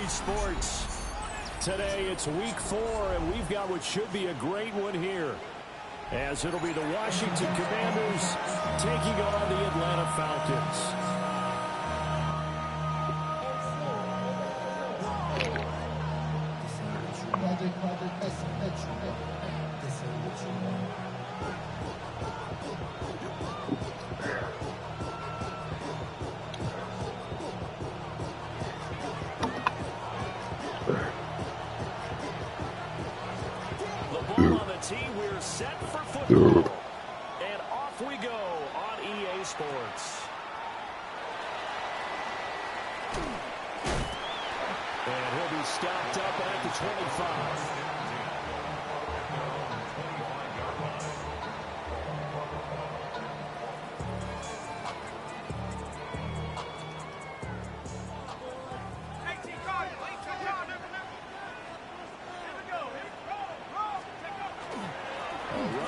Sports. Today it's week 4, and we've got what should be a great one here, as it'll be the Washington Commanders taking on the Atlanta Falcons. We're set for football, and off we go on EA Sports. And he'll be stopped up at the 25.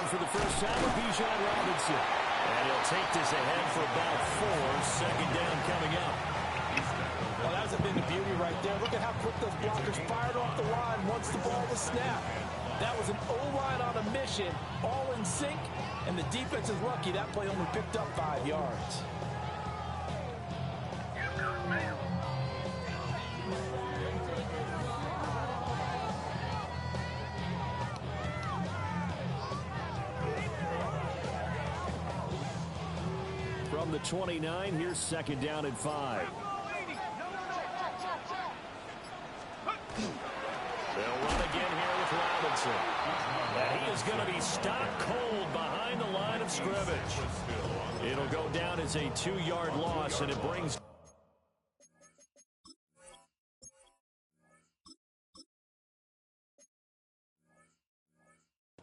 For the first time with Bijan Robinson. And he'll take this ahead for about 4. Second down coming up. Well, that's been the beauty right there. Look at how quick those blockers fired off the line once the ball was snapped. That was an O-line on a mission, all in sync, and the defense is lucky that play only picked up 5 yards. From the 29, here's second down and 5. They'll run again here with Robinson. And he is going to be stopped cold behind the line of scrimmage. It'll go down as a 2-yard loss, and it brings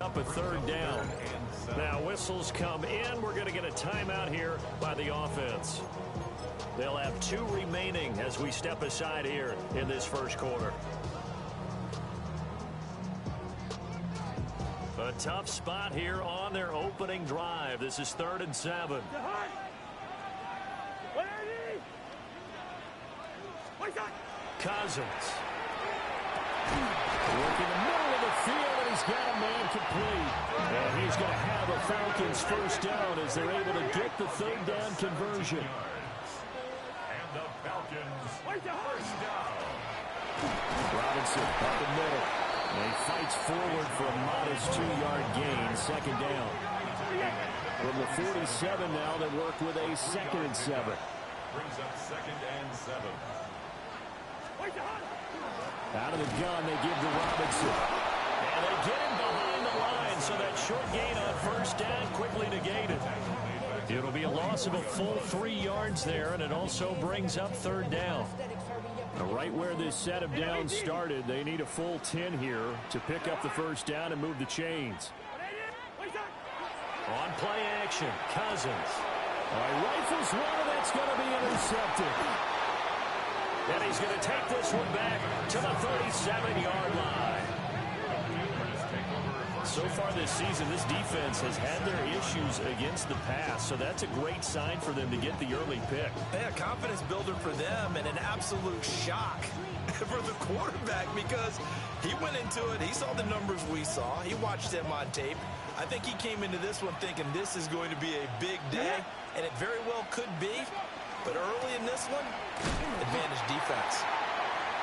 up a third down. Now whistles come in. We're going to get a timeout here by the offense. They'll have 2 remaining as we step aside here in this first quarter. A tough spot here on their opening drive. This is 3rd and 7. Cousins. Working the middle of the field, and he's got a man complete. And he's going to have a Falcons first down as they're able to get the 3rd down conversion. And the Falcons first down. Robinson up the middle. And he fights forward for a modest 2-yard gain. Second down. From the 47 now, they work with a 2nd and 7. Brings up 2nd and 7. Out of the gun, they give to Robinson. And they get him behind the line, so that short gain on first down quickly negated. It'll be a loss of a full 3 yards there, and it also brings up 3rd down. Right where this set of downs started, they need a full 10 here to pick up the first down and move the chains. On play action, Cousins. Rifles one, that's going to be intercepted. And he's going to take this one back to the 37-yard line. So far this season, this defense has had their issues against the pass, so that's a great sign for them to get the early pick. Yeah, confidence builder for them and an absolute shock for the quarterback because he went into it. He saw the numbers we saw. He watched them on tape. I think he came into this one thinking this is going to be a big day, and it very well could be. But early in this one, advantage defense.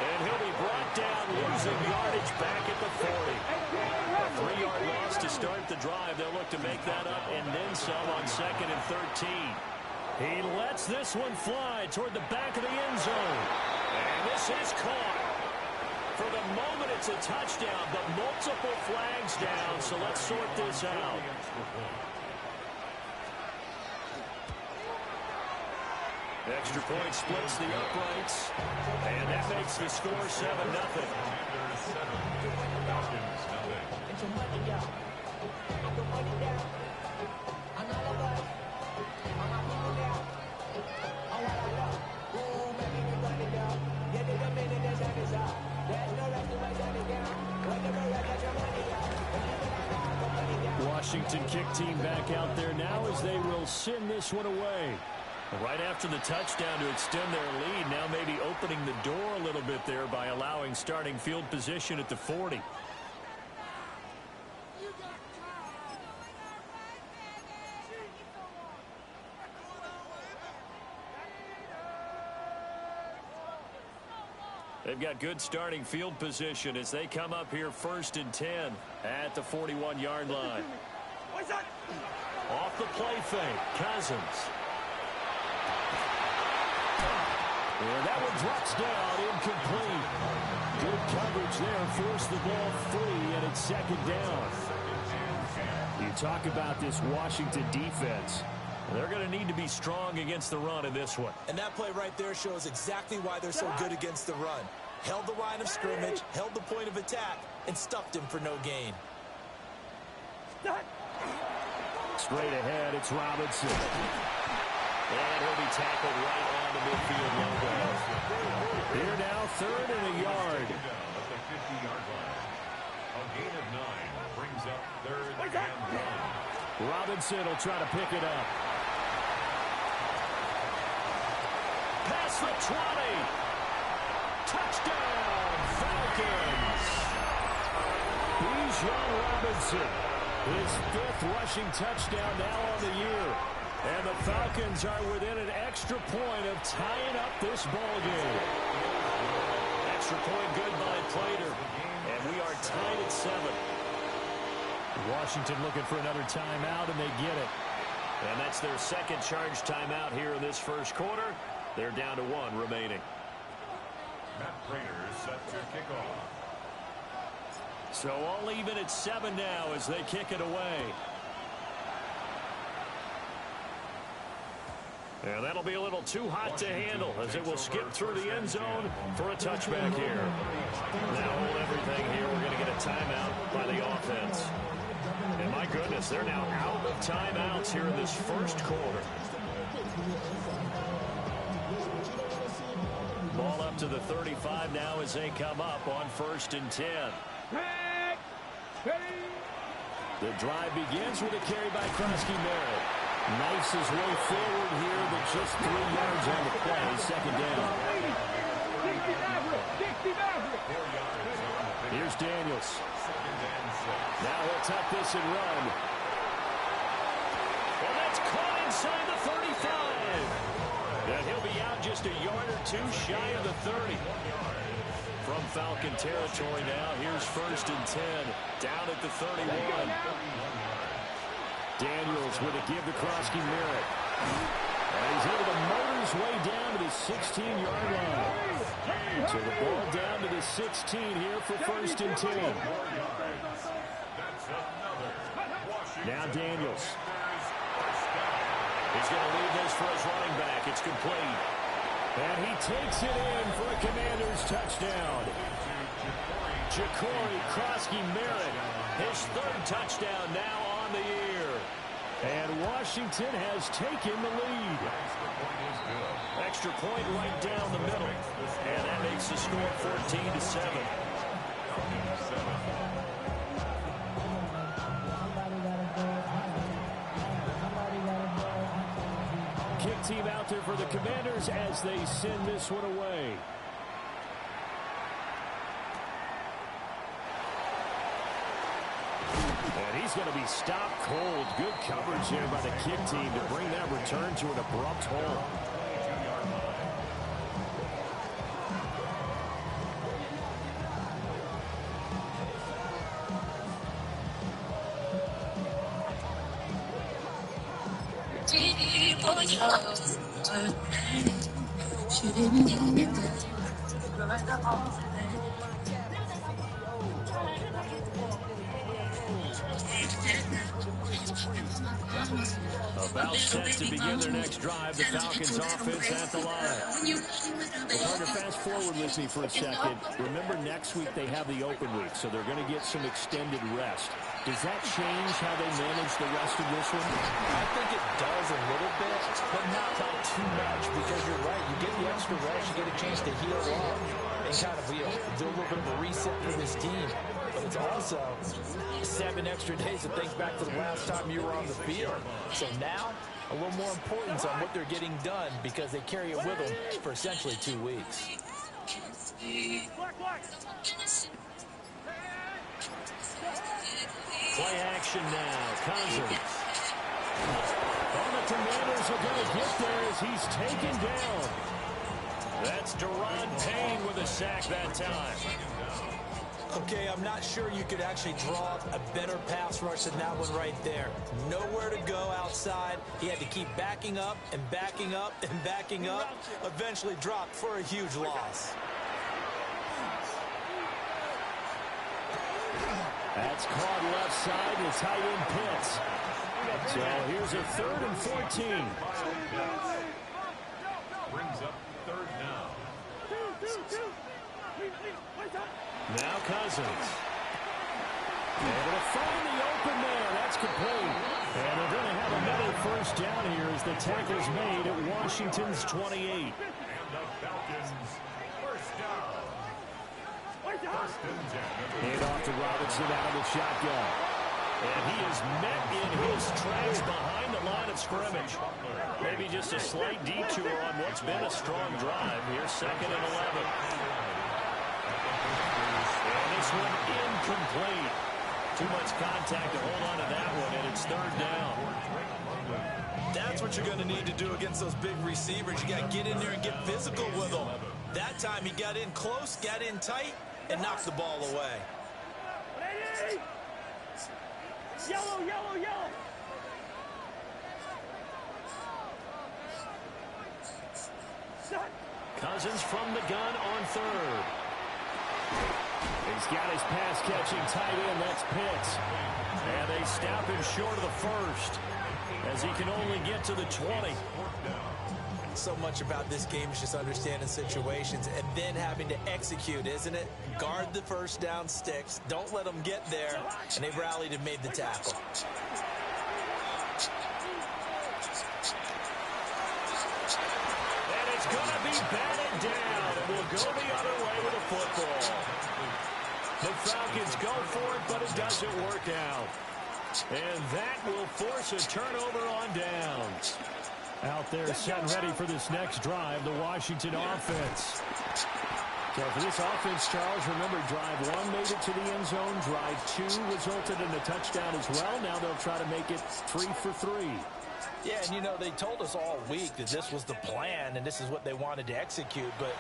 And he'll be brought down, losing yardage back at the 40. A 3-yard loss to start the drive. They'll look to make that up and then some on 2nd and 13. He lets this one fly toward the back of the end zone. And this is caught. For the moment, it's a touchdown, but multiple flags down, so let's sort this out. Extra point splits the uprights, and that makes the score 7-0. Washington kick team back out there now as they will send this one away. Right after the touchdown to extend their lead, now maybe opening the door a little bit there by allowing starting field position at the 40. They've got good starting field position as they come up here 1st and 10 at the 41-yard line. Off the play fake, Cousins. And that one drops down, incomplete. Good coverage there, forced the ball free, and it's 2nd down. You talk about this Washington defense. They're going to need to be strong against the run in this one. And that play right there shows exactly why they're so good against the run. Held the line of scrimmage, held the point of attack, and stuffed him for no gain. Straight ahead, it's Robinson. And he'll be tackled right on the midfield logo. Here now, 3rd and a yard. At the 50-yard line. A gain of 9 brings up 3rd and 1. Robinson will try to pick it up. Past the 20. Touchdown, Falcons. Bijan Robinson. His 5th rushing touchdown now on the year. And the Falcons are within an extra point of tying up this ball game. Extra point good by Plater. And we are tied at 7. Washington looking for another timeout, and they get it. And that's their 2nd charge timeout here in this 1st quarter. They're down to 1 remaining. Matt Prater set to kick off. So all even at 7 now as they kick it away. And that'll be a little too hot to handle as it will skip through the end zone for a touchback here. Now hold everything here. We're going to get a timeout by the offense. And my goodness, they're now out of timeouts here in this 1st quarter. Ball up to the 35 now as they come up on 1st and 10. The drive begins with a carry by Krosky-Merritt. Knifes his way forward here, but just 3 yards on the play. 2nd down. Here's Daniels. Now he'll tuck this and run. And that's caught inside the 35. And he'll be out just a yard or 2 shy of the 30. From Falcon territory now, here's 1st and 10. Down at the 31. Daniels with a give to Krosky-Merritt. And he's able to motor his way down to the 16-yard line. So the ball down to the 16 here for 1st and 10. Now Daniels. He's going to leave this for his running back. It's complete. And he takes it in for a Commanders touchdown. Ja'Cory Krosky-Merritt, his 3rd touchdown now on the year. And Washington has taken the lead. Extra point right down the middle. And that makes the score 14-7. Kick team out there for the Commanders as they send this one away. And he's going to be stopped cold. Good coverage here by the kick team to bring that return to an abrupt halt. About set to begin their next drive, the Falcons offense at the line. Well, Carter, fast forward with me for a second. Remember, next week they have the open week, so they're going to get some extended rest. Does that change how they manage the rest of this one? I think it does a little bit, but not by too much, because you're right. You get the extra rest, you get a chance to heal up and kind of do a little bit of a reset for this team. But it's also 7 extra days to think back to the last time you were on the field. So now, a little more importance on what they're getting done because they carry it with them for essentially 2 weeks. Play action now. Cousins. The Commanders are going to get there as he's taken down. That's Deron Payne with a sack that time. Okay, I'm not sure you could actually draw a better pass rush than that one right there. Nowhere to go outside. He had to keep backing up and backing up and backing up. Eventually dropped for a huge loss. That's caught left side to tight end Pitts. So here's a 3rd and 14. Brings up 3rd down. Now Cousins. Able to find the open there. That's complete. And they're going to have another 1st down here as the tackle's made at Washington's 28. And the Falcons 1st down. Hand off to Robinson out of the shotgun. And he is met in his tracks behind the line of scrimmage. Maybe just a slight detour on what's been a strong drive. Here's 2nd and 11. And this one incomplete. Too much contact to hold on to that one, and it's 3rd down. That's what you're going to need to do against those big receivers. You got to get in there and get physical with them. That time he got in close, got in tight, and knocked the ball away. Yellow, yellow, yellow. Cousins from the gun on 3rd. He's got his pass-catching tight end. That's Pitts. And they stop him short of the 1st as he can only get to the 20. So much about this game is just understanding situations and then having to execute, isn't it? Guard the 1st down sticks. Don't let them get there. And they rallied and made the tackle. And it's going to be batted down. And we'll go the other way with a football. The Falcons go for it, but it doesn't work out. And that will force a turnover on downs. Out there set and ready for this next drive, the Washington offense. So for this offense, Charles, remember, drive 1 made it to the end zone. Drive 2 resulted in a touchdown as well. Now they'll try to make it 3 for 3. Yeah, and you know, they told us all week that this was the plan and this is what they wanted to execute, but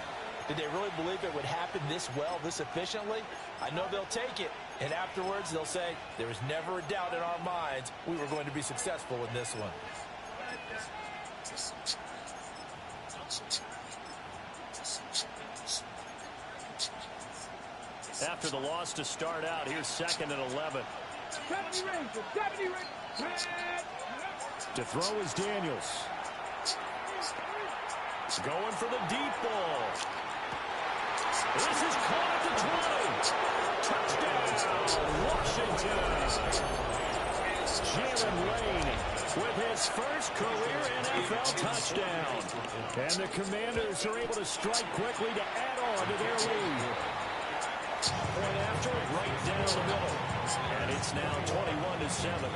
did they really believe it would happen this well, this efficiently? I know they'll take it, and afterwards they'll say, there was never a doubt in our minds we were going to be successful in this one. After the loss to start out, here's 2nd and 11. To throw is Daniels. Going for the deep ball. This is caught at the 20. Touchdown, Washington. Jalen Lane with his first career NFL touchdown. And the Commanders are able to strike quickly to add on to their lead. Point after, right down the middle. And it's now 21-7.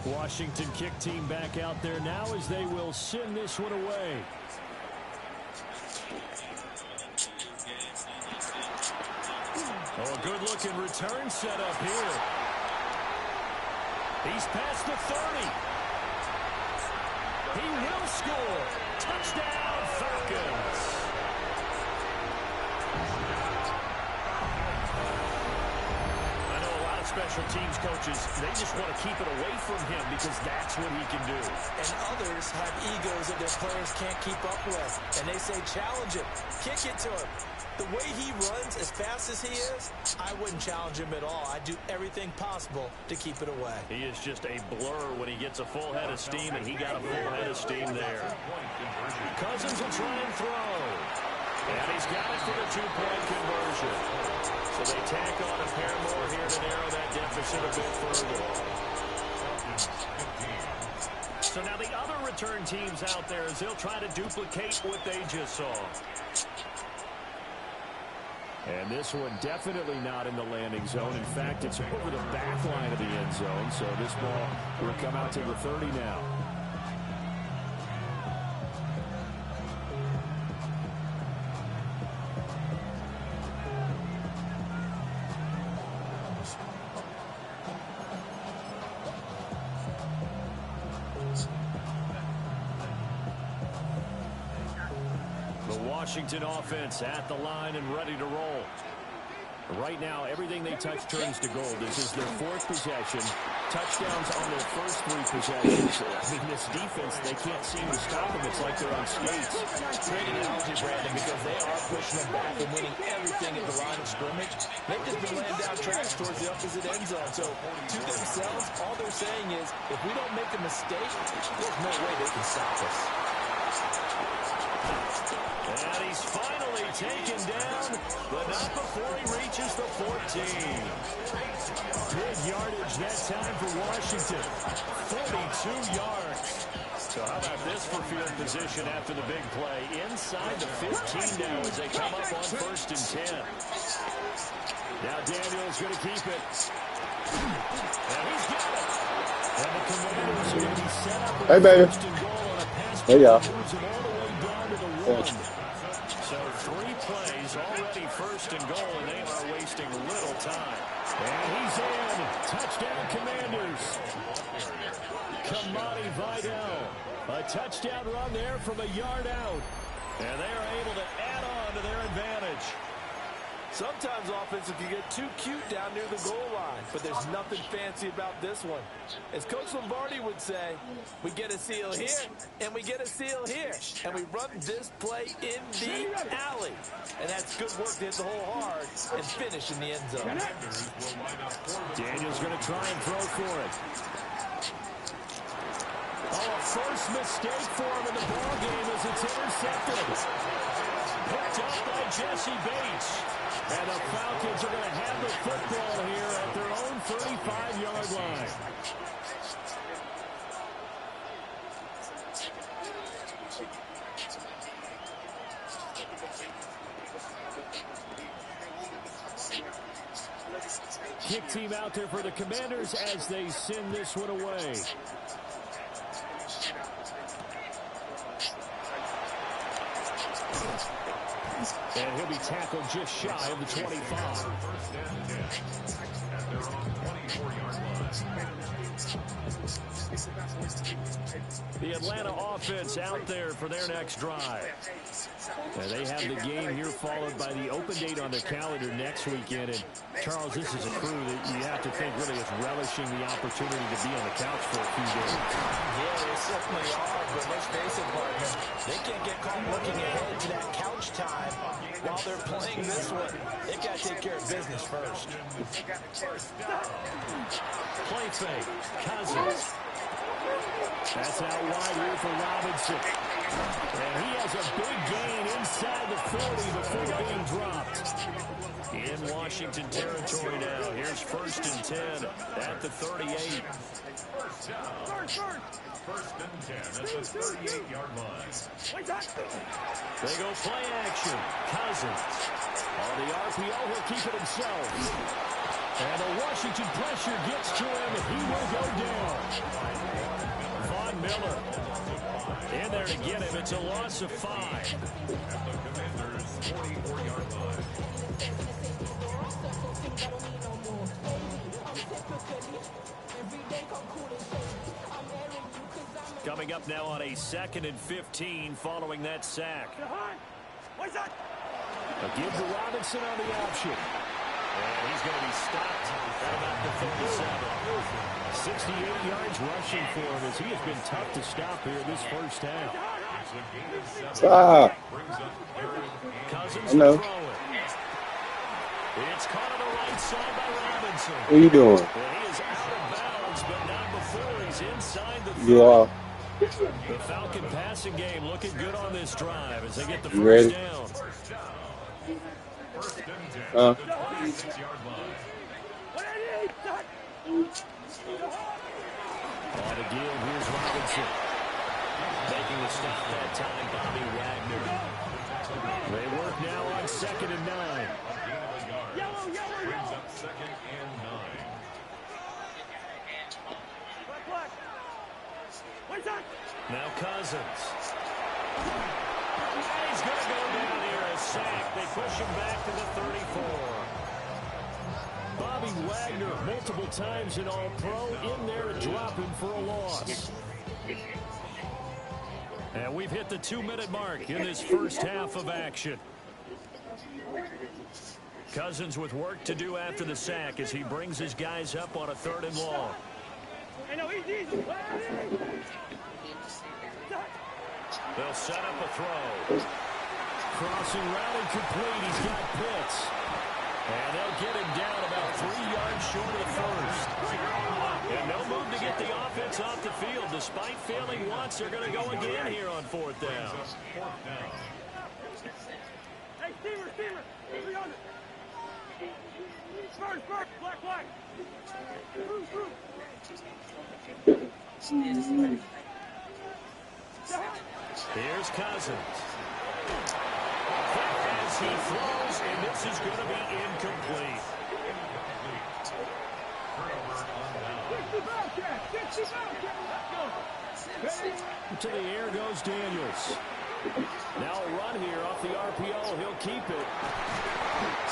Washington kick team back out there now as they will send this one away. Oh, a good-looking return set up here. He's past the 30. He will score. Touchdown, Falcons. Special teams coaches, they just want to keep it away from him because that's what he can do. And others have egos that their players can't keep up with. And they say, challenge him, kick it to him. The way he runs as fast as he is, I wouldn't challenge him at all. I'd do everything possible to keep it away. He is just a blur when he gets a full head of steam, and he got a full head of steam there. Cousins will try and throw. And he's got it for the 2-point conversion. So they tack on a pair more here to narrow that deficit a bit further. So now the other return teams out there as they'll try to duplicate what they just saw. And this one definitely not in the landing zone. In fact, it's over the back line of the end zone. So this ball will come out to the 30 now. Washington offense at the line and ready to roll. Right now, everything they touch turns to gold. This is their fourth possession. Touchdowns on their first three possessions. I mean, this defense, they can't seem to stop them. It's like they're on skates. Great analogy, Brandon, because they are pushing them back and winning everything at the line of scrimmage. They've just been laying down trash towards the opposite end zone. So, to themselves, all they're saying is, if we don't make a mistake, there's no way they can stop us. And he's finally taken down, but not before he reaches the 14. Big yardage that time for Washington. 42 yards. So how about this for field position after the big play? Inside the 15 now as they come up on 1st and 10. Now Daniel's going to keep it. And he's got it. And the Commanders are going to be set up with first and goal on a pass play that moves them all the way down to the 1. So 3 plays already 1st and goal, and they are wasting little time. And he's in. Touchdown Commanders. Kamani Vidal. A touchdown run there from a yard out. And they are able to add on to their advantage. Sometimes offenses can get too cute down near the goal line, but there's nothing fancy about this one. As Coach Lombardi would say, we get a seal here, and we get a seal here, and we run this play in the alley. And that's good work to hit the hole hard and finish in the end zone. Daniel's going to try and throw for it. Oh, a first mistake for him in the ball game as it's intercepted. Picked up by Jesse Bates. And the Falcons are going to have the football here at their own 35-yard line. Kick team out there for the Commanders as they send this one away. And he'll be tackled just shy of the 25. First and 10 at their own 24-yard line. The Atlanta offense out there for their next drive. And they have the game here followed by the open date on their calendar next weekend. And Charles, this is a crew that you have to think really is relishing the opportunity to be on the couch for a few days. Yeah, they certainly are, but let's face it, partner, they can't get caught looking ahead to that couch time while they're playing this one. They've got to take care of business first. Play fake. Cousins. That's out wide here for Robinson. And he has a big gain inside the 40 before being dropped. In Washington territory now. Here's 1st and 10 at the 38. First and 10 at the 38-yard line. They go play action. Cousins. On the RPO, he'll keep it himself. And the Washington pressure gets to him, and he will go down. Von Miller in there to get him. It's a loss of 5. At the Commanders' 44-yard line. Coming up now on a 2nd and 15 following that sack. A give to Robinson on the option. And he's going to be stopped at about the 57. 68 yards rushing for him as he has been tough to stop here this first half. Cousins will throw it. It's caught on the right side by Robinson. What are you doing? And he is out of bounds, but not before he's inside the 30. You are. The Falcon passing game looking good on this drive as they get the You ready? first down. First and 10 at the 26-yard line. On the give, here's Robinson. Making the stop that time, Bobby Wagner. They work now on 2nd and 9. A gain of a yard. Brings up 2nd and 9. Now Cousins. He's going to go down here, a sack. They push him back to the 34. Bobby Wagner, multiple times in All-Pro, in there to drop him for a loss. And we've hit the 2-minute mark in this first half of action. Cousins with work to do after the sack as he brings his guys up on a 3rd and long. They'll set up a throw. Crossing route incomplete. He's got Pitts. And they'll get him down about 3 yards short of the first. And no move to get the offense off the field. Despite failing once, they're going to go again here on 4th down. Hey, Steamer, 300. First, black. Through. Here's Cousins. As he throws, and this is going to be incomplete. To the air goes Daniels. Now a run here off the RPO. He'll keep it.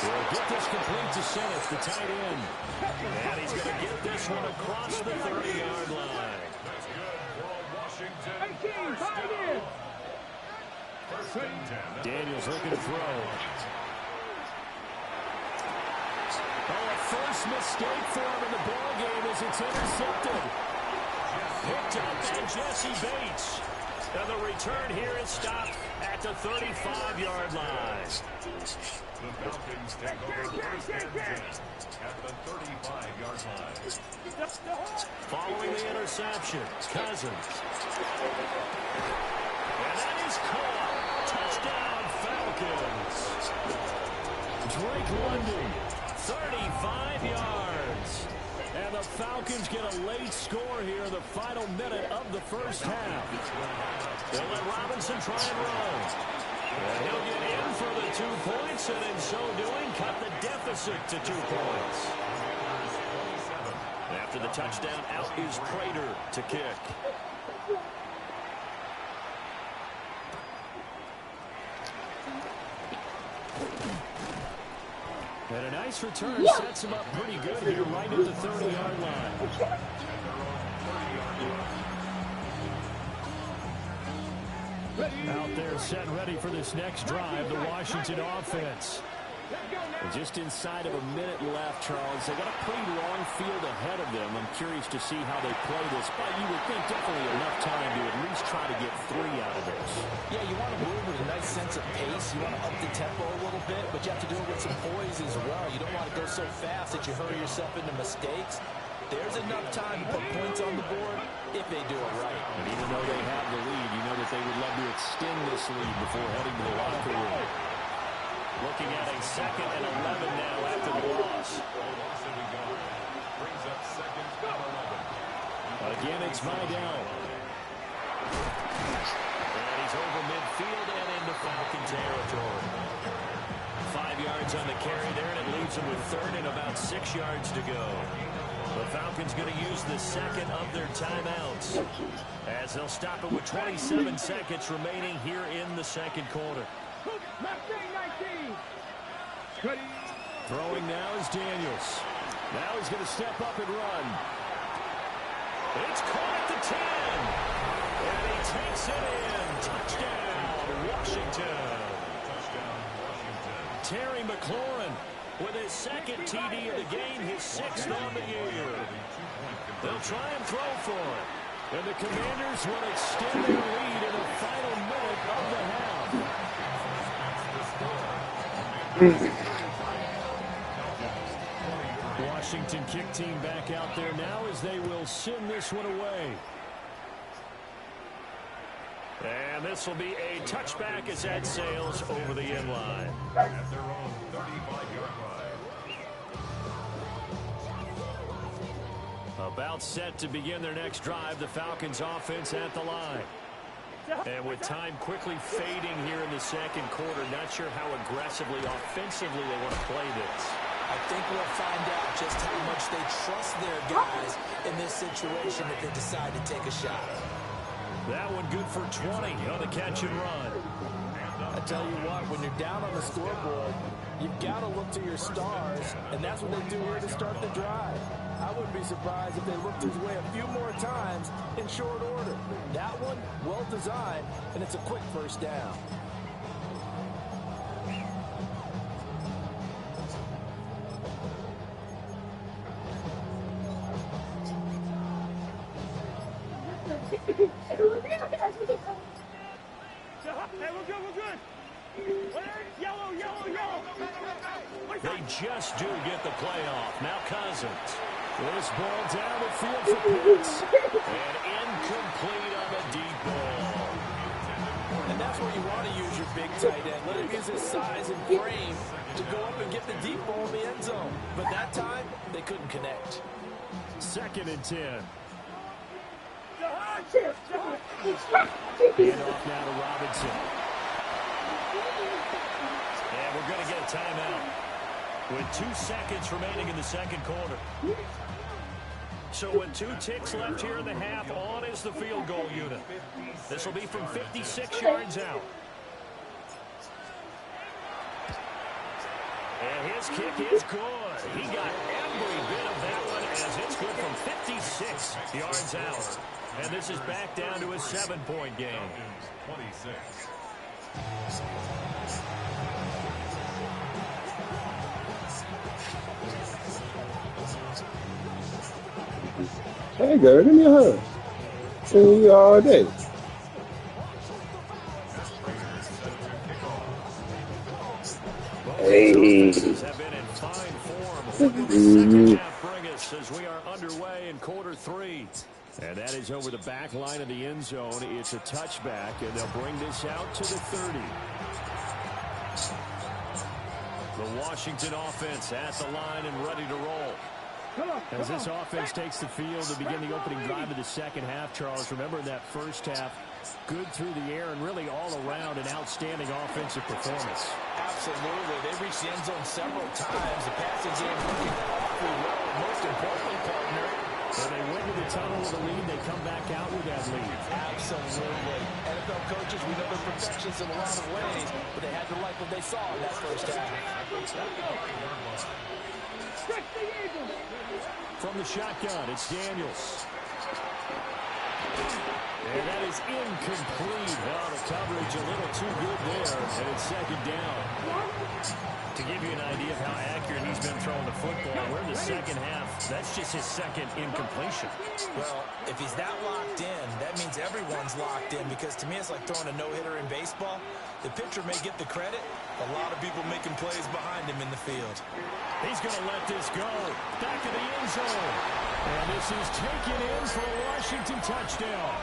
He'll get this complete to Simmons, the tight end. And he's going to get this one across the 30-yard line. That's good for Washington. First and 10. Daniels looking to throw. Oh, a first mistake for him in the ballgame as it's intercepted. Picked up by Jesse Bates. And the return here is stopped at the 35-yard line. The Falcons take over first and 10 at the 35-yard line. Following the interception, Cousins. And that is caught. Touchdown, Falcons. Drake London, 35 yards. And the Falcons get a late score here in the final minute of the first half. They'll let Robinson try and run. And he'll get in for the 2 points, and in so doing, cut the deficit to 2 points. After the touchdown, out is Prater to kick. And a nice return sets him up pretty good here right at the 30-yard line. Out there set ready for this next drive, the Washington offense. And just inside of a minute left, Charles. They got a pretty long field ahead of them. I'm curious to see how they play this, but you would think definitely enough time to at least try to get 3 out of this. Yeah, you want to move with a nice sense of pace. You want to up the tempo a little bit, but you have to do it with some poise as well. You don't want to go so fast that you hurry yourself into mistakes. There's enough time to put points on the board if they do it right. And even though they have the lead, you know that they would love to extend this lead before heading to the locker room. Looking at a 2nd and 11 now after the loss. Brings up 2nd and 11. Again, it's Vidal. And he's over midfield and into Falcon territory. 5 yards on the carry there, and it leaves him with 3rd and about 6 yards to go. The Falcons going to use the 2nd of their timeouts as they'll stop it with 27 seconds remaining here in the 2nd quarter. Throwing now is Daniels. Now he's going to step up and run. It's caught at the 10. And he takes it in. Touchdown, Washington. Terry McLaurin with his 2nd TD of the game, his 6th on the year. They'll try and throw for it. And the Commanders will extend their lead in the final minute of the half. Washington kick team back out there now as they will send this one away. And this will be a touchback as that sails over the end line. At their own 35-yard line. About set to begin their next drive, the Falcons offense at the line. And with time quickly fading here in the second quarter, not sure how aggressively, offensively they want to play this. I think we'll find out just how much they trust their guys in this situation if they decide to take a shot. That one good for 20 on the catch and run. I tell you what, when you're down on the scoreboard, you've got to look to your stars, and that's what they do here to start the drive. I wouldn't be surprised if they looked his way a few more times in short order. That one, well designed, and it's a quick first down. Hey, we're good. Yellow. They just do get the playoff. Now Cousins. This ball down the field for Pitts. And incomplete on the deep ball. And that's where you want to use your big tight end. Let him use his size and frame to go up and get the deep ball in the end zone. But that time, they couldn't connect. 2nd and 10. Hand off now to Robinson. And we're going to get a timeout with 2 seconds remaining in the second quarter. So with 2 ticks left here in the half, on is the field goal unit. This will be from 56 yards out. And his kick is good. He got every bit of that one as it's good from 56 yards out. And this is back down to a 7-point game. 26. Hey, girl, give me a hug. Seen you all day. Hey. Have been in fine form. What does the second half bring us as we are underway in quarter 3? And that is over the back line of the end zone. It's a touchback, and they'll bring this out to the 30. The Washington offense at the line and ready to roll. As this offense takes the field to begin the opening drive of the second half, Charles, remember in that first half, good through the air and really all around an outstanding offensive performance. Absolutely. They reached the end zone several times. The passing game working awfully well. And most importantly, partner, when they went to the tunnel with a lead, they come back out with that lead. Absolutely. NFL coaches, we know they're perfectionists in a lot of ways, but they had to like what they saw in that first half. From the shotgun, it's Daniels. And that is incomplete. Oh, the coverage a little too good there, and it's second down. To give you an idea of how accurate he's been throwing the football, we're in the second half. That's just his second incompletion. Well, if he's that locked in, that means everyone's locked in, because to me it's like throwing a no-hitter in baseball. The pitcher may get the credit. A lot of people making plays behind him in the field. He's going to let this go. Back of the end zone. And this is taken in for a Washington touchdown.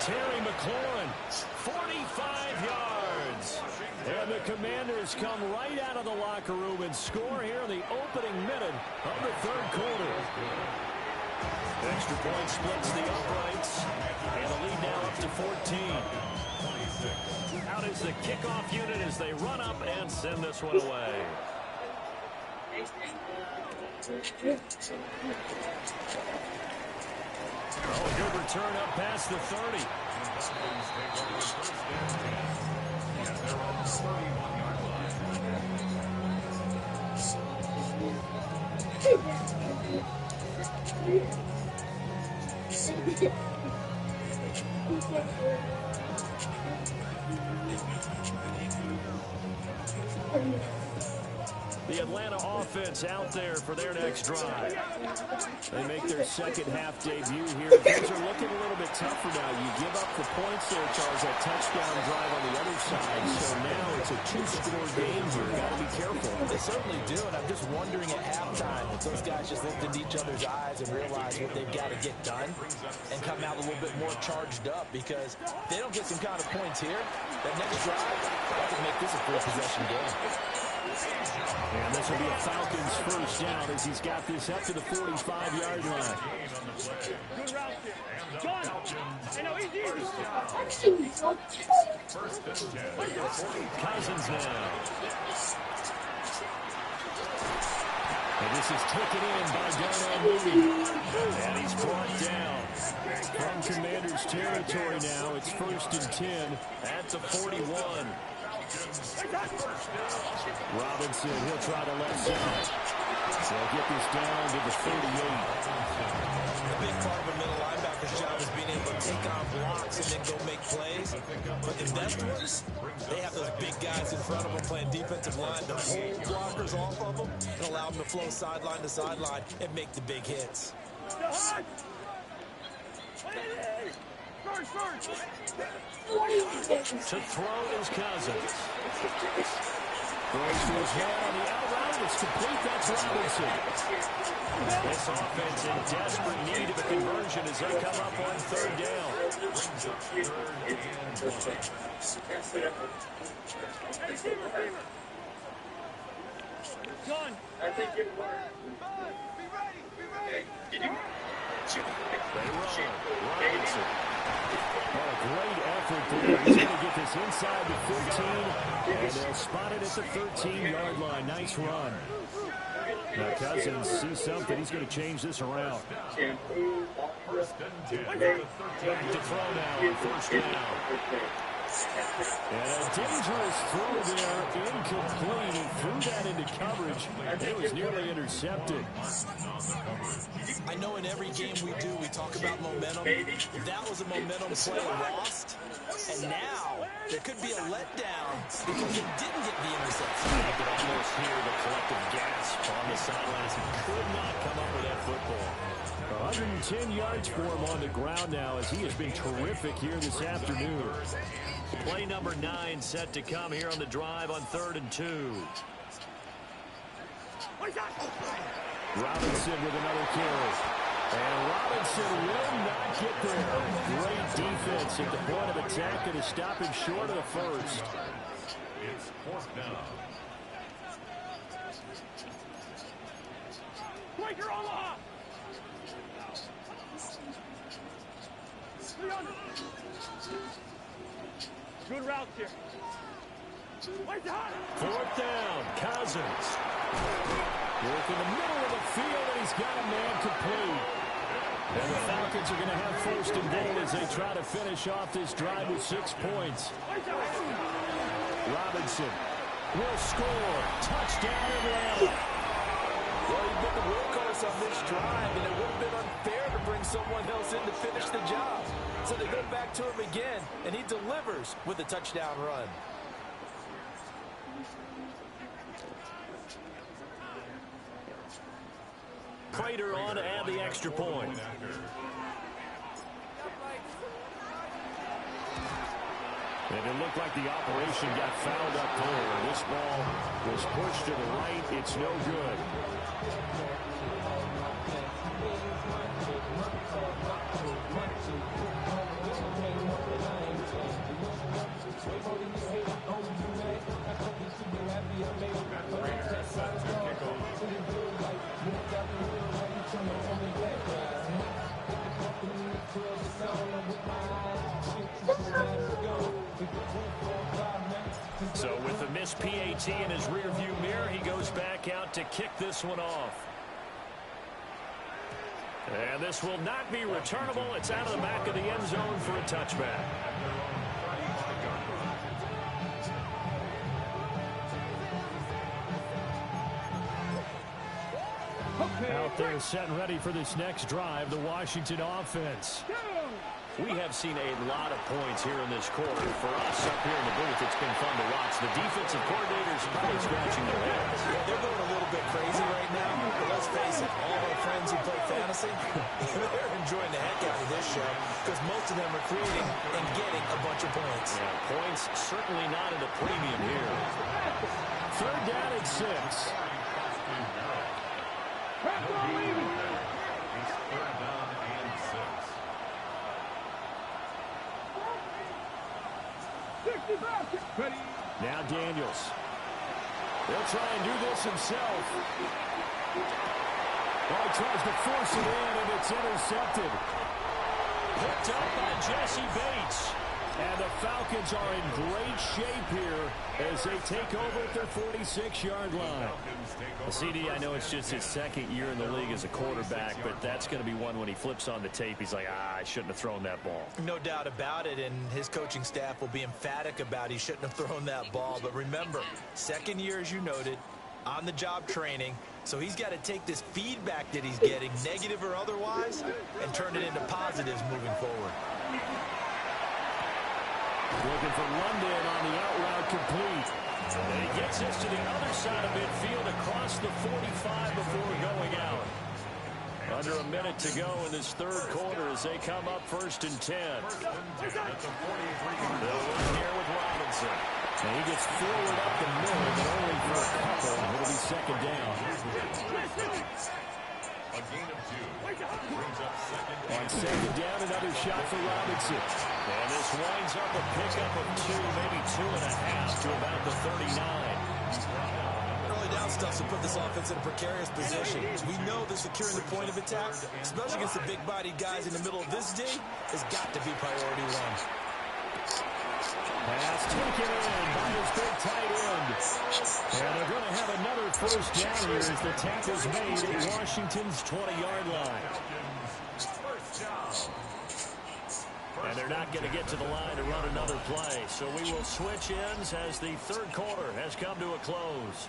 Terry McLaurin, 45 yards. And the Commanders come right out of the locker room and score here in the opening minute of the third quarter. Extra point splits the uprights. And the lead now up to 14. Out is the kickoff unit as they run up and send this one away. Oh, good return up past the 30. The the Atlanta offense out there for their next drive. They make their second-half debut here. Things are looking a little bit tougher now. You give up the points there, Charles, that touchdown drive on the other side. So now it's a two-score game here. Got to be careful. They certainly do, and I'm just wondering at halftime if those guys just looked into each other's eyes and realized what they've got to get done and come out a little bit more charged up, because if they don't get some kind of points here, that next drive, that could make this a full-possession game. And this will be a Falcons first down as he's got this up to the 45-yard line. Good route there. John. Hey, no, easy. Cousins now. And this is taken in by Darnell Mooney. And he's brought down from Commanders territory now. It's 1st and 10 at the 41. Robinson, he'll try the left side. They'll get this down to the 38. A big part of a middle linebacker's job is being able to take on blocks and then go make plays. But the best ones, they have those big guys in front of them playing defensive line to hold blockers off of them and allow them to flow sideline to sideline and make the big hits. To throw is Cousins. Throws to his hand on the outright. It's complete. That's Robinson. This offense in desperate need of a conversion as they come up on 3rd down. John. They run. Robinson. What a great effort there. He's going to get this inside the 15, and they'll spot it at the 13-yard line. Nice run. Now Cousins sees something. He's going to change this around. Going to throw now on 1st down. And a dangerous throw there, incomplete. He threw that into coverage. It was nearly intercepted. I know in every game we do, we talk about momentum. That was a momentum play lost. And now there could be a letdown because he didn't get the interception. I could almost hear the collective gasp on the sidelines. He could not come up with that football. 110 yards for him on the ground now as he has been terrific here this afternoon. Play number 9 set to come here on the drive on 3rd and 2. Robinson with another carry. And Robinson will not get there. Great defense at the point of attack and to stop him short of the first. It's 4th down. Quaker Omaha. Good route here. 4th down. Cousins. Work in the middle of the field, and he's got a man complete. And the Falcons are going to have 1st and goal as they try to finish off this drive with 6 points. Robinson will score. Touchdown Atlanta. Well, he's been the workhorse on this drive, and it would have been unfair to bring someone else in to finish the job. So they go back to him again, and he delivers with a touchdown run. Prater on to add the extra point. And it looked like the operation got fouled up there. This ball was pushed to the right. It's no good. So with the missed PAT in his rearview mirror, he goes back out to kick this one off. And this will not be returnable. It's out of the back of the end zone for a touchback. Out there set and ready for this next drive, the Washington offense. We have seen a lot of points here in this quarter. For us up here in the booth, it's been fun to watch. The defensive coordinators probably scratching their heads. Yeah, they're going a little bit crazy right now. But let's face it, all our friends who play fantasy, they're enjoying the heck out of this show because most of them are creating and getting a bunch of points. Yeah, points certainly not at a premium here. Third down and 6. It's third down and 6. Now Daniels. He'll try and do this himself. Well, he tries to force it in, and it's intercepted. Picked up by Jesse Bates. And the Falcons are in great shape here as they take over at their 46-yard line. CD, I know it's just his second year in the league as a quarterback, but that's going to be one when he flips on the tape. He's like, I shouldn't have thrown that ball. No doubt about it, and his coaching staff will be emphatic about he shouldn't have thrown that ball. But remember, second year, as you noted, on-the-job training, so he's got to take this feedback that he's getting, negative or otherwise, and turn it into positives moving forward. Looking for London on the out route complete. And he gets this to the other side of midfield across the 45 before going out. Under a minute to go in this third quarter as they come up 1st and 10. They'll run here with Robinson. And he gets forward up the middle, but only for a couple. It'll be second down. A gain of 2. Brings up second. On second down, another shot for Robinson. And this winds up a pickup of 2, maybe 2.5 to about the 39. Early down stuff to put this offense in a precarious position. We know that securing the point of attack, especially against the big-bodied guys in the middle of this D, has got to be priority 1. Pass taken in by his big tight end. And they're going to have another first down here as the tackle's made at Washington's 20-yard line. And they're not going to get to the line to run another play. So we will switch ends as the third quarter has come to a close.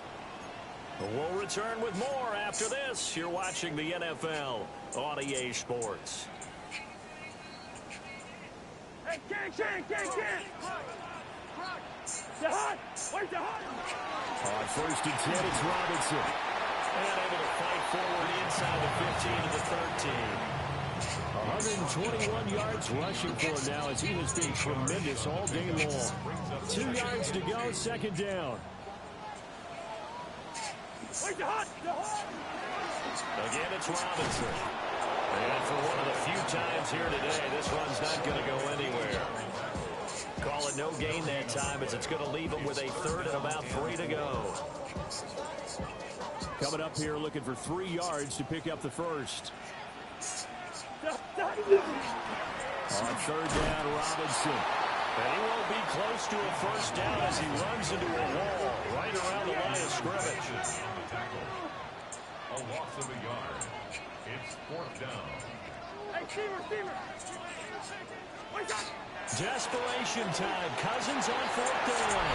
We'll return with more after this. You're watching the NFL on EA Sports. Hey, On 1st and 10, it's Robinson. And able to fight forward inside the 15 to the 13. 121 yards rushing for him now as he has been tremendous all day long. 2 yards to go, second down. Again, it's Robinson. And for one of the few times here today, this run's not going to go anywhere. Call it no gain that time as it's going to leave him with a third and about 3 to go. Coming up here looking for 3 yards to pick up the first. On third down, Robinson. And he won't be close to a first down as he runs into a wall right around the line of scrimmage. A loss of a yard. It's 4th down. Desperation time. Cousins on 4th down.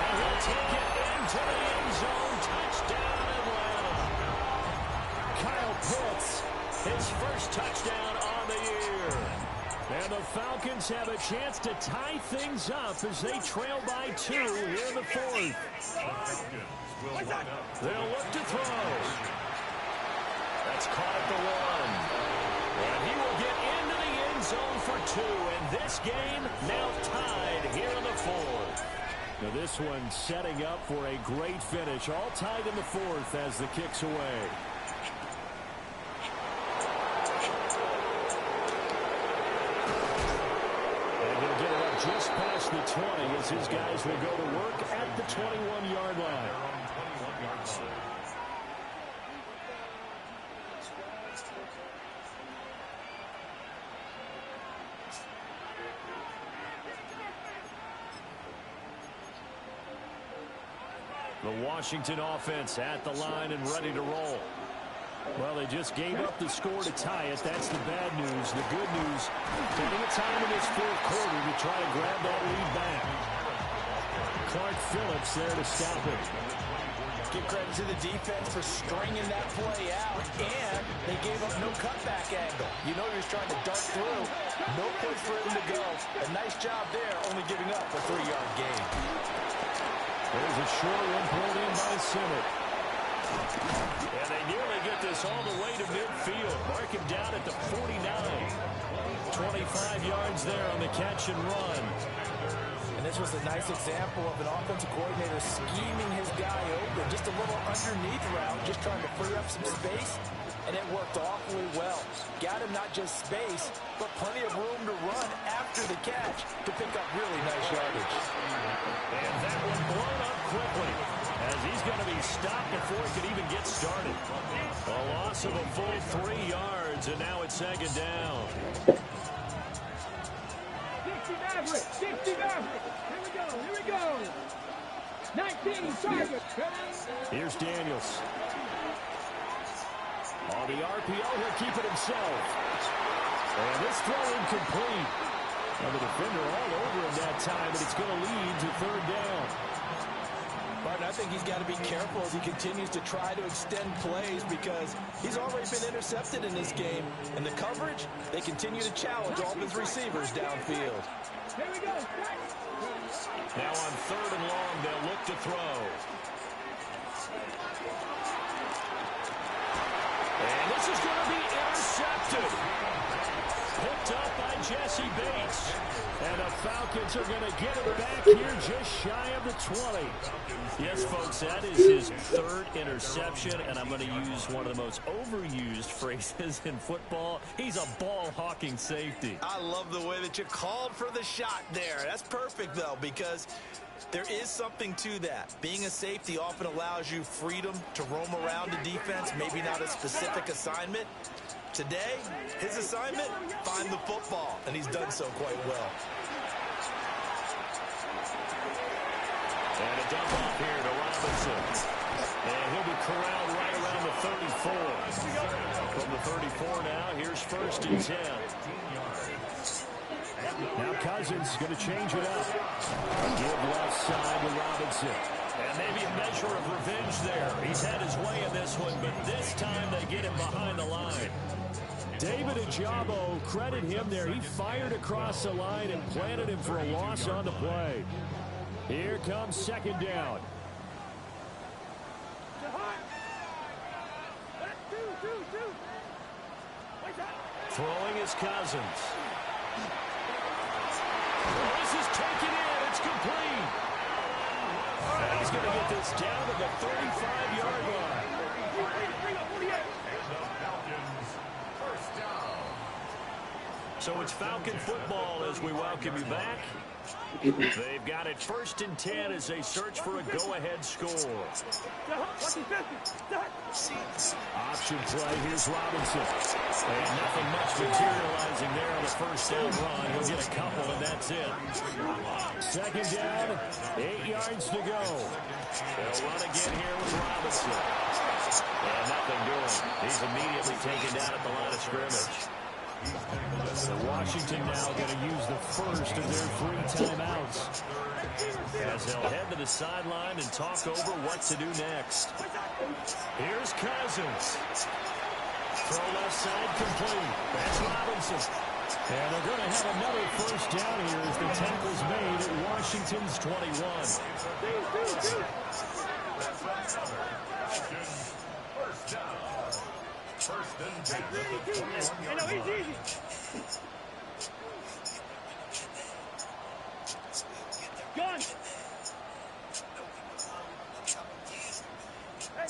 And he'll take it into the end zone. Touchdown, Atlanta. Kyle Pitts, his first touchdown on the year. And the Falcons have a chance to tie things up as they trail by 2 here in the 4th. They'll look to throw. That's caught at the 1. And he will get into the end zone for 2. And this game now tied here in the 4th. Now this one setting up for a great finish. All tied in the 4th as the kick's away. And he'll get it up just past the 20 as his guys will go to work at the 21-yard line. The Washington offense at the line and ready to roll. Well, they just gave up the score to tie it. That's the bad news. The good news, plenty of time in this 4th quarter to try to grab that lead back. Clark Phillips there to stop it. Give credit to the defense for stringing that play out, and they gave up no cutback angle. You know he was trying to dart through. No place for him to go. A nice job there, only giving up a 3-yard gain. There's a short one pulled in by Simmett. And they nearly get this all the way to midfield. Mark him down at the 49. 25 yards there on the catch and run. And this was a nice example of an offensive coordinator scheming his guy open. Just a little underneath route, just trying to free up some space. And it worked awfully well. Got him not just space, but plenty of room to run after the catch to pick up really nice yardage. And that one blown up quickly, as he's going to be stopped before he can even get started. A loss of a full 3 yards, and now it's second down. 60 Maverick. Here we go. 19 Tiger. Here's Daniels. On the RPO, he'll keep it himself. And this throw incomplete. And the defender all over him that time, and it's going to lead to third down. Martin, I think he's got to be careful as he continues to try to extend plays because he's already been intercepted in this game. And the coverage, they continue to challenge all of his receivers downfield. Here we go. Now on third and long, they'll look to throw. And this is going to be intercepted. Picked up by Jesse Bates. And the Falcons are going to get it back here just shy of the 20. Yes, folks, that is his third interception, and I'm going to use one of the most overused phrases in football. He's a ball-hawking safety. I love the way that you called for the shot there. That's perfect, though, because there is something to that. Being a safety often allows you freedom to roam around the defense, maybe not a specific assignment. Today, his assignment, find the football, and he's done so quite well. And a dump off here to Robinson. And he'll be corralled right around the 34. From the 34 now, here's first and 10. Now Cousins going to change it up. Give left side to Robinson. And maybe a measure of revenge there. He's had his way in this one, but this time they get him behind the line. David Ajabo, credit him there. He fired across the line and planted him for a loss on the play. Here comes second down. Throwing is Cousins. This is taken in. It's complete. And he's going to get this down to the 35-yard line. So it's Falcon football as we welcome you back. They've got it first and 10 as they search for a go-ahead score. Option play, here's Robinson. And nothing much materializing there on the first down run. He'll get a couple, and that's it. Second down, 8 yards to go. They'll run again here with Robinson. And nothing doing. He's immediately taken down at the line of scrimmage. So Washington now going to use the first of their 3 timeouts as they'll head to the sideline and talk over what to do next. Here's Cousins. Throw left side complete. That's Robinson. And they're going to have another first down here as the tackle's made at Washington's 21. First down. First and 10 at the 21-yard line. Gun!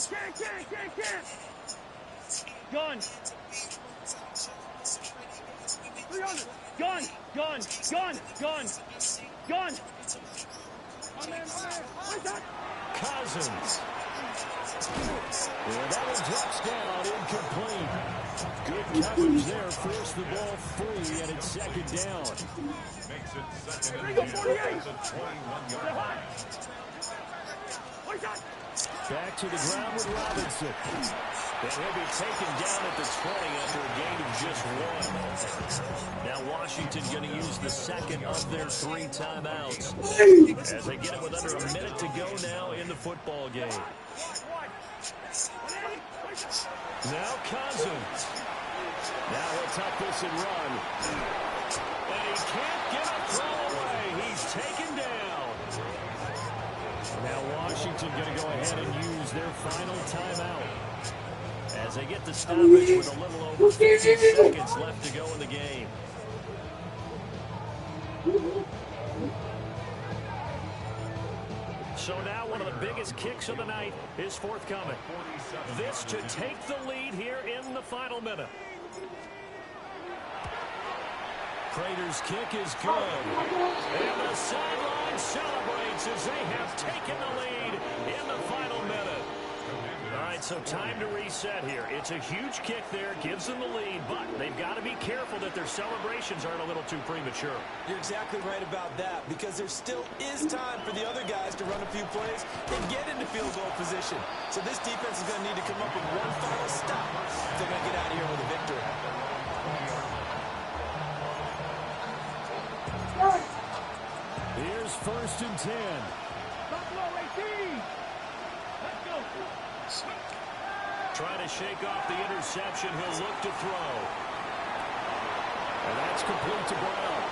Hey, can't! Gun! 300! Gun! My man! What's that? Cousins. Yeah, that one drops down, incomplete. Good coverage there, force the ball free, and it's second down. Makes it second and 10 at the 21-yard line. Back to the ground with Robinson. And he'll be taken down at the 20 after a gain of just 1. Now Washington going to use the second of their 3 timeouts as they get it with under a minute to go now in the football game. Now Cousins. Now he'll tuck this and run. And he can't get a throw away. He's taken down. Now Washington going to go ahead and use their final timeout as they get the stoppage with a little over 50 seconds left to go in the game. So now one of the biggest kicks of the night is forthcoming. This to take the lead here in the final minute. Prater's kick is good. And the sideline celebrates as they have taken the lead in the final minute. All right, so time to reset here. It's a huge kick there, gives them the lead, but they've got to be careful that their celebrations aren't a little too premature. You're exactly right about that, because there still is time for the other guys to run a few plays and get into field goal position. So this defense is going to need to come up with one final stop if they're going to get out of here with a victory. Here's 1st and 10. Trying to shake off the interception. He'll look to throw. And that's complete to Brown.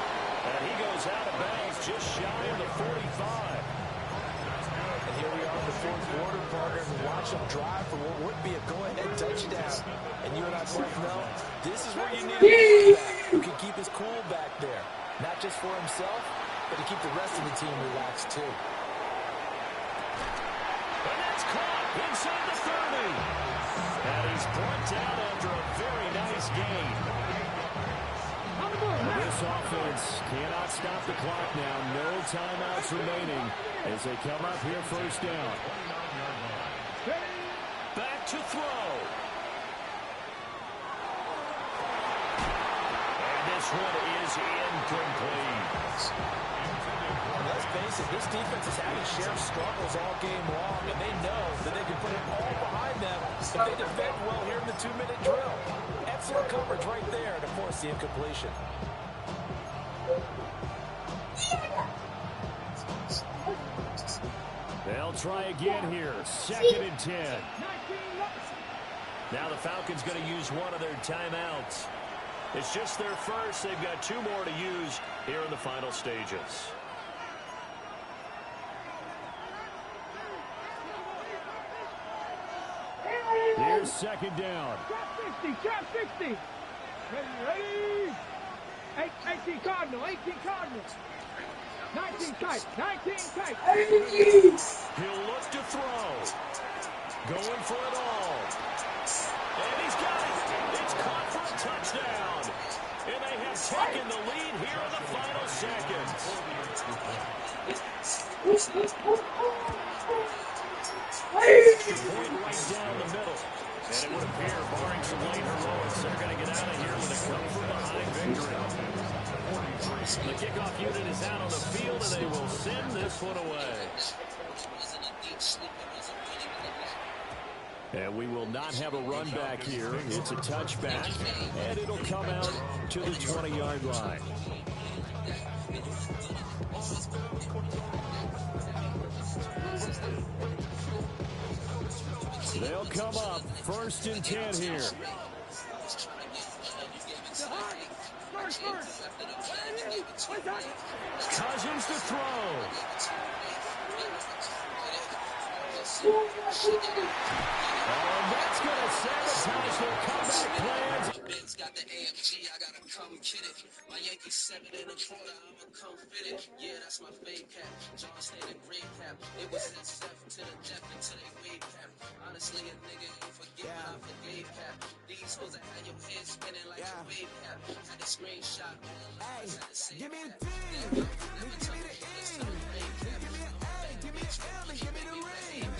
And he goes out of bounds just shy of the 45. And here we are in the fourth quarter, partner, and watch him drive for what would be a go-ahead touchdown. And you and I both know this is where you need a quarterback who can keep his cool back there. Not just for himself, but to keep the rest of the team relaxed, too. And that's caught inside the 30. And he's brought down after a very nice game. This offense cannot stop the clock now. No timeouts remaining as they come up here 1st down. Back to throw. And this one is incomplete. Let's face it, this defense has had its share of struggles all game long, and they know that they can put it all behind them if they defend well here in the 2-minute drill. Excellent coverage right there to force the incompletion. They'll try again here. 2nd and 10. Now the Falcons going to use one of their timeouts. It's just their first. They've got 2 more to use here in the final stages. Here's 2nd down. Trap 60. Ready. 18 Cardinal. 19 tight. He'll look to throw. Going for it all. And he's got it. It's caught for a touchdown. And they have taken the lead here in the final seconds. Point right down the middle. And it would appear, barring some late heroics, they're going to get out of here with a come-from-behind victory. The kickoff unit is out on the field, and they will send this one away. And we will not have a run back here. It's a touchback, and it'll come out to the 20-yard line. They'll come up 1st and 10 here. Cousins to throw. And that's going to sabotage their comeback plans. Ben's got the AMG, I gotta come get it. My Yankees 7 1/4, I'ma come fit it. Yeah, that's my fade cap. John State and green cap. It was that stuff to the death until they wave cap. Honestly, a nigga ain't forget what I forgave cap. These hoes that had your head spinning like a wave cap. Had a screenshot. Hey, give me the thing. Give me the E. Give me the L and give me the ring.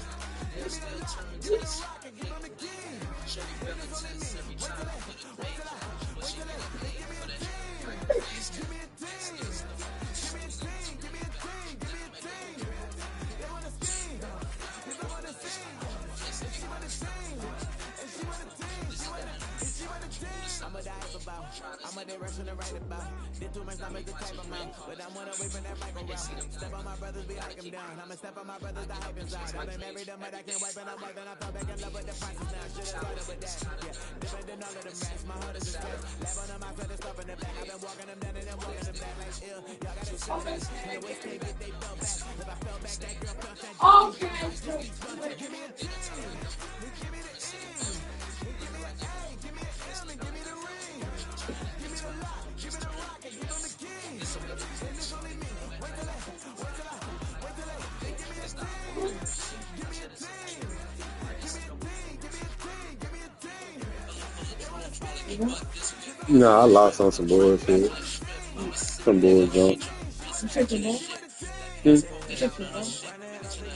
They still turn to the side. Give them the game. Show me better tests every time I put a break. But she nigga pay for that. Give me a thing. Give me a thing. Give me a thing. Give me a thing. They wanna sing. They wanna sing. And she wanna sing. And she wanna I lost on some bullshit. Some bull junk.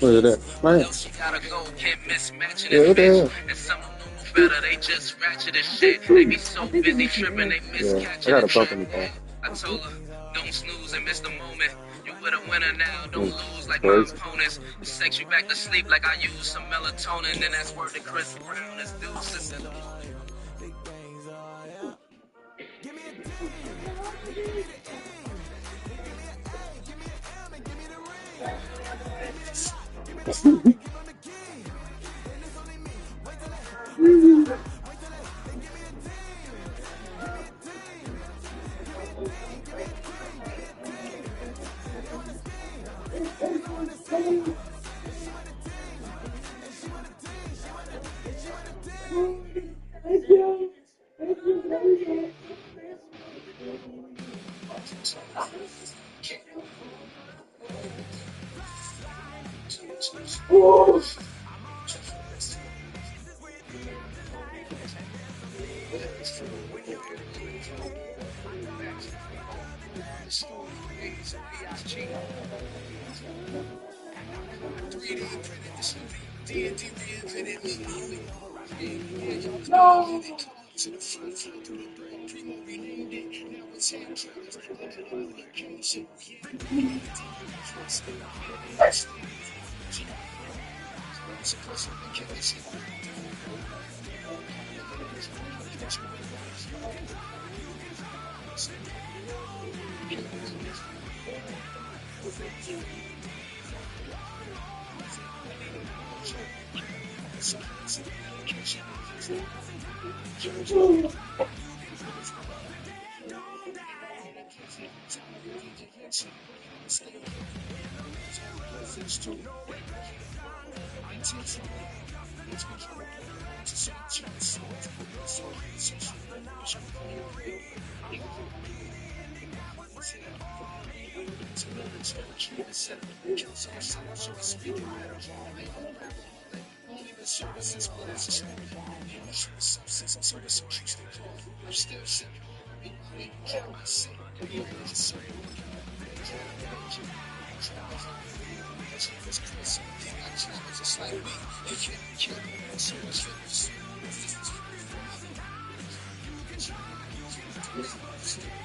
Look at that. Man. She gotta go, can't mismatch it. Yeah, what the hell? And some of them know better, they just ratchet as shit. They be so busy tripping, they miss Yeah, catching I got the a company call. I told her, don't snooze and miss the moment. You with a winner now, don't lose like my Crazy. opponents. It sex you back to sleep like I use some melatonin. And that's word to Chris Brown, that's deuces.